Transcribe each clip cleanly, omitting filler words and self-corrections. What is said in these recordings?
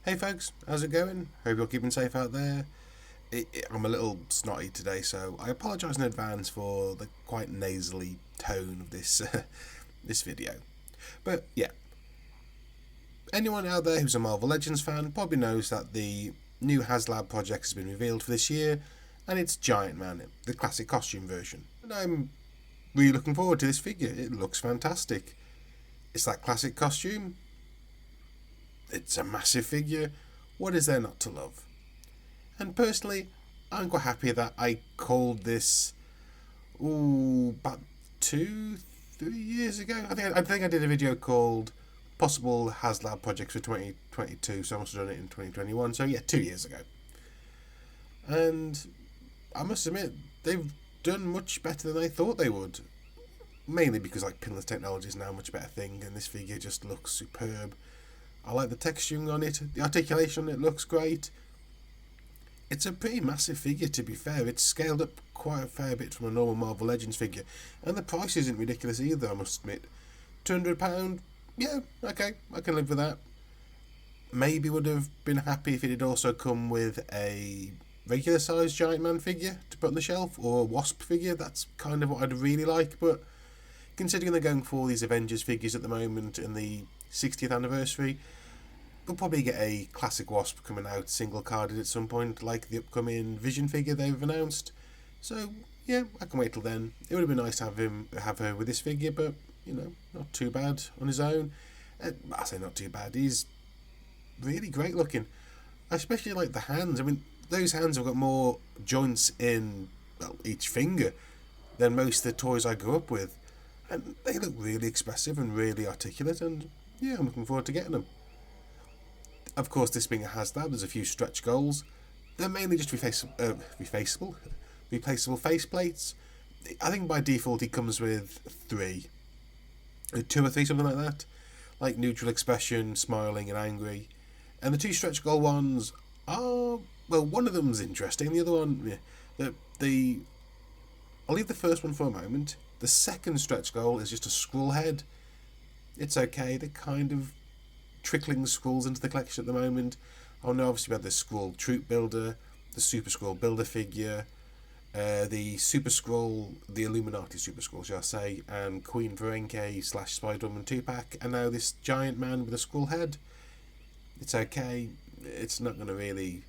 Hey folks, how's it going? Hope you're keeping safe out there. I'm a little snotty today, so I apologise in advance for the quite nasally tone of this this video. But yeah, anyone out there who's a Marvel Legends fan probably knows that the new Haslab project has been revealed for this year, and it's Giant Man, the classic costume version. And I'm really looking forward to this figure. It looks fantastic. It's that classic costume. It's a massive figure. What is there not to love? And personally, I'm quite happy that I called this about 2-3 years ago. I think I did a video called possible Haslab projects for 2022, so I must have done it in 2021. So yeah, 2 years ago. And I must admit, they've done much better than I thought they would. Mainly because like pinless technology is now a much better thing, and this figure just looks superb. I like the texturing on it, the articulation on it looks great. It's a pretty massive figure, to be fair. It's scaled up quite a fair bit from a normal Marvel Legends figure, and the price isn't ridiculous either, I must admit. £200, yeah, okay, I can live with that. Maybe would have been happy if it had also come with a regular sized Giant Man figure to put on the shelf, or a Wasp figure. That's kind of what I'd really like, but considering they're going for all these Avengers figures at the moment and the 60th anniversary, we'll probably get a classic Wasp coming out single carded at some point, like the upcoming Vision figure they've announced. So yeah, I can wait till then. It would have been nice to have her with this figure, but not too bad on his own. I say not too bad. He's really great looking. I especially like the hands. I mean, those hands have got more joints in each finger than most of the toys I grew up with, and they look really expressive and really articulate. And yeah, I'm looking forward to getting them. Of course, this being a Haslab, there's a few stretch goals. They're mainly just replaceable faceplates. I think by default he comes with 3, 2 or 3, something like that, like neutral expression, smiling, and angry. And the 2 stretch goal ones are, well, one of them's interesting. The other one, yeah, I'll leave the first one for a moment. The second stretch goal is just a scroll head. It's okay. They're kind of trickling scrolls into the collection at the moment. Oh no, obviously we had the Skrull Troop Builder, the Super Skrull Builder figure, the Super Skrull, the Illuminati Super Skrull, shall I say, and Queen Verenke / Spider-Woman 2-pack, and now this Giant Man with a Skrull head. It's okay. It's not going to really...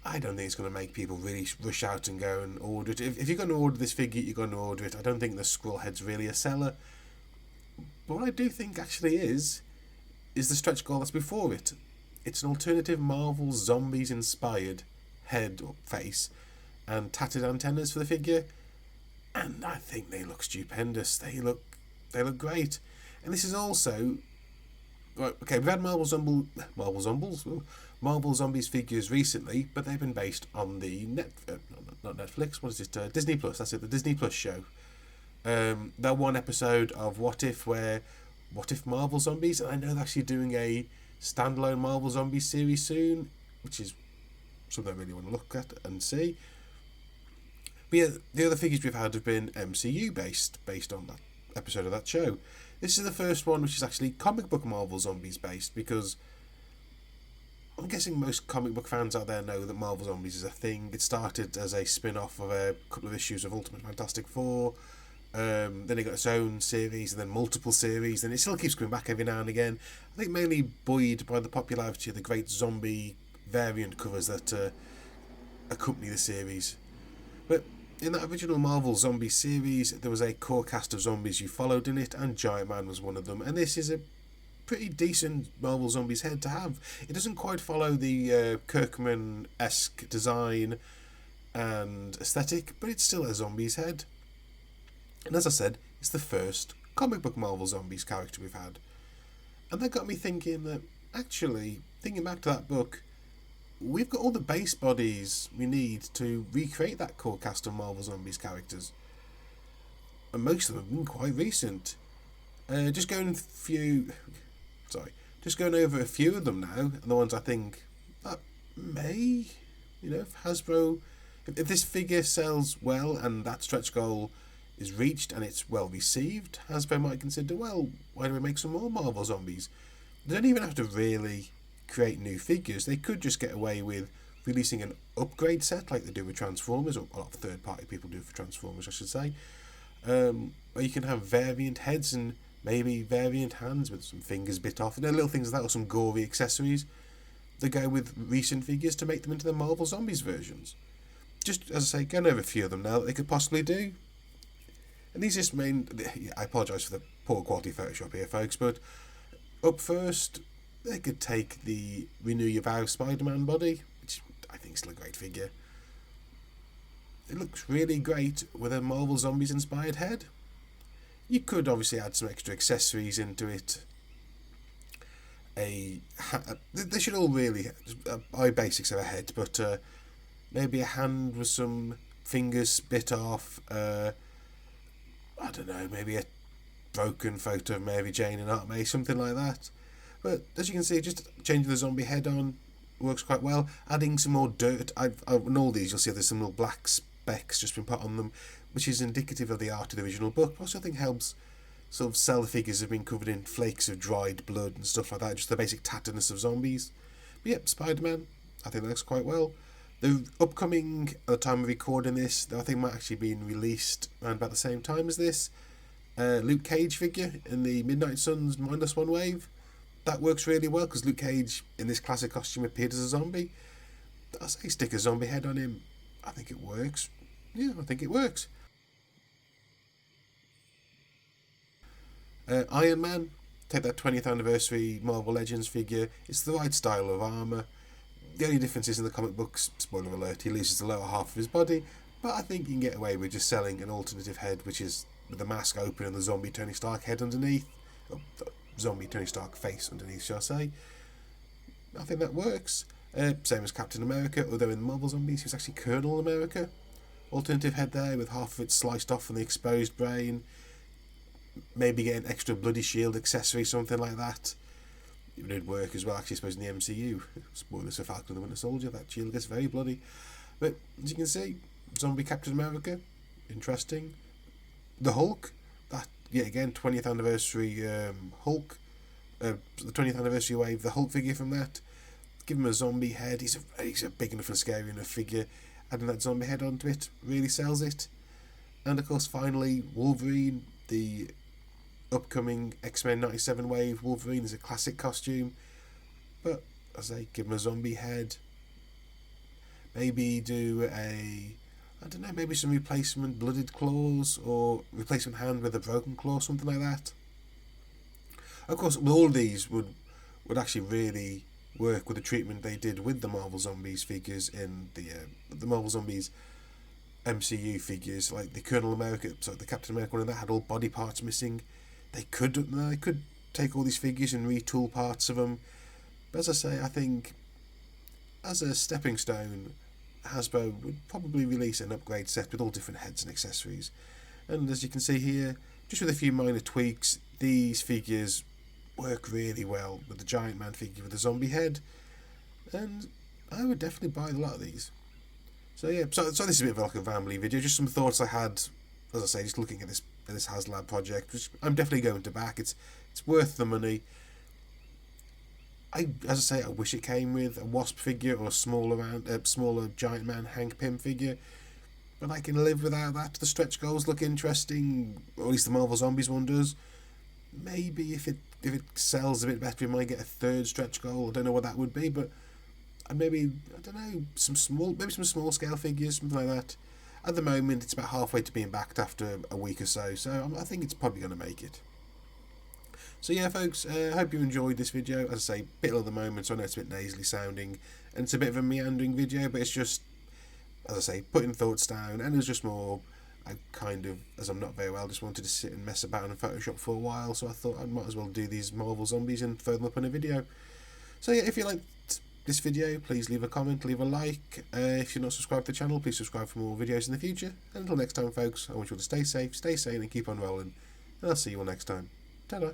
I don't think it's going to make people really rush out and go and order it. If you're going to order this figure, you're going to order it. I don't think the Skrull head's really a seller. But what I do think actually is the stretch goal that's before it. It's an alternative Marvel Zombies inspired head or face and tattered antennas for the figure, and I think they look stupendous. They look great. And this is also right. Okay, we've had Marvel Zombies figures recently, but they've been based on the not Netflix. What is it? Disney Plus. That's it. The Disney Plus show. That one episode of What If Marvel Zombies, and I know they're actually doing a standalone Marvel Zombies series soon, which is something I really want to look at and see. But yeah, the other figures we've had have been MCU based on that episode of that show. This is the first one which is actually comic book Marvel Zombies based, because I'm guessing most comic book fans out there know that Marvel Zombies is a thing. It started as a spin-off of a couple of issues of Ultimate Fantastic Four. Then it got its own series, and then multiple series, and it still keeps coming back every now and again. I think mainly buoyed by the popularity of the great zombie variant covers that accompany the series. But in that original Marvel Zombie series, there was a core cast of zombies you followed in it, and Giant Man was one of them. And this is a pretty decent Marvel Zombies head to have. It doesn't quite follow the Kirkman-esque design and aesthetic, but it's still a zombie's head. And as I said, it's the first comic book Marvel Zombies character we've had. And that got me thinking that, actually, thinking back to that book, we've got all the base bodies we need to recreate that core cast of Marvel Zombies characters. And most of them have been quite recent. Just going over a few of them now, and the ones I think that may, if Hasbro, if this figure sells well and that stretch goal is reached and it's well received, Hasbro might consider, well, why don't we make some more Marvel Zombies? They don't even have to really create new figures, they could just get away with releasing an upgrade set like they do with Transformers, or a lot of third-party people do for Transformers, I should say, where you can have variant heads and maybe variant hands with some fingers bit off, and little things like that, or some gory accessories that go with recent figures to make them into the Marvel Zombies versions. Just, as I say, going over a few of them now that they could possibly do. And these just mean, I apologise for the poor quality Photoshop here, folks, but up first, they could take the Renew Your Vow Spider-Man body, which I think is still a great figure. It looks really great with a Marvel Zombies inspired head. You could obviously add some extra accessories into it. They should all really buy basics of a head, but maybe a hand with some fingers bit off. I don't know, maybe a broken photo of Mary Jane and Aunt May, something like that. But as you can see, just changing the zombie head on works quite well. Adding some more dirt. On all these, you'll see there's some little black specks just been put on them, which is indicative of the art of the original book. Also, I think helps sort of sell the figures have been covered in flakes of dried blood and stuff like that, just the basic tatterness of zombies. But yep, Spider-Man, I think that looks quite well. The upcoming, at the time of recording this, I think might actually be released around about the same time as this, Luke Cage figure in the Midnight Suns -1 wave. That works really well because Luke Cage in this classic costume appeared as a zombie. I say stick a zombie head on him. I think it works. Yeah, I think it works. Iron Man, take that 20th anniversary Marvel Legends figure. It's the right style of armour. The only difference is in the comic books, spoiler alert, he loses the lower half of his body, but I think you can get away with just selling an alternative head, which is with the mask open and the zombie Tony Stark head underneath, or the zombie Tony Stark face underneath, shall I say. I think that works. Same as Captain America, although in the Marvel Zombies he was actually Colonel America. Alternative head there with half of it sliced off from the exposed brain. Maybe get an extra bloody shield accessory, something like that. It would work as well, actually, I suppose, in the MCU. Spoilers for Falcon and the Winter Soldier, that shield gets very bloody. But, as you can see, Zombie Captain America, interesting. The Hulk, that, yet again, 20th anniversary Hulk, the 20th anniversary wave, the Hulk figure from that. Give him a zombie head, he's a big enough and scary enough figure. Adding that zombie head onto it really sells it. And, of course, finally, Wolverine, the upcoming X-Men 97 wave. Wolverine is a classic costume, but as I say, give him a zombie head. Maybe do maybe some replacement blooded claws or replacement hand with a broken claw, something like that. Of course, all of these would actually really work with the treatment they did with the Marvel Zombies figures in the Marvel Zombies MCU figures, like the Colonel America, so the Captain America one, that had all body parts missing. They could take all these figures and retool parts of them. But as I say, I think as a stepping stone, Hasbro would probably release an upgrade set with all different heads and accessories. And as you can see here, just with a few minor tweaks, these figures work really well with the Giant Man figure with the zombie head. And I would definitely buy a lot of these. So yeah, so this is a bit of like a family video, just some thoughts I had, as I say, just looking at this Haslab project, which I'm definitely going to back. It's worth the money. As I say, I wish it came with a Wasp figure or a smaller Giant Man Hank Pym figure, but I can live without that. The stretch goals look interesting, or at least the Marvel Zombies one does. Maybe if it sells a bit better, we might get a third stretch goal. I don't know what that would be, but maybe, I don't know, some small scale figures, something like that. At the moment, it's about halfway to being backed after a week or so I think it's probably going to make it. So yeah, folks, I hope you enjoyed this video. As I say, bit of the moment, so I know it's a bit nasally sounding, and it's a bit of a meandering video, but it's just, as I say, putting thoughts down, and it was just more, as I'm not very well, just wanted to sit and mess about in Photoshop for a while, so I thought I might as well do these Marvel Zombies and throw them up in a video. So yeah, if you liked this video, please leave a comment, leave a like. If you're not subscribed to the channel, please subscribe for more videos in the future. And until next time, folks, I want you all to stay safe, stay sane, and keep on rolling. And I'll see you all next time. Ta-da!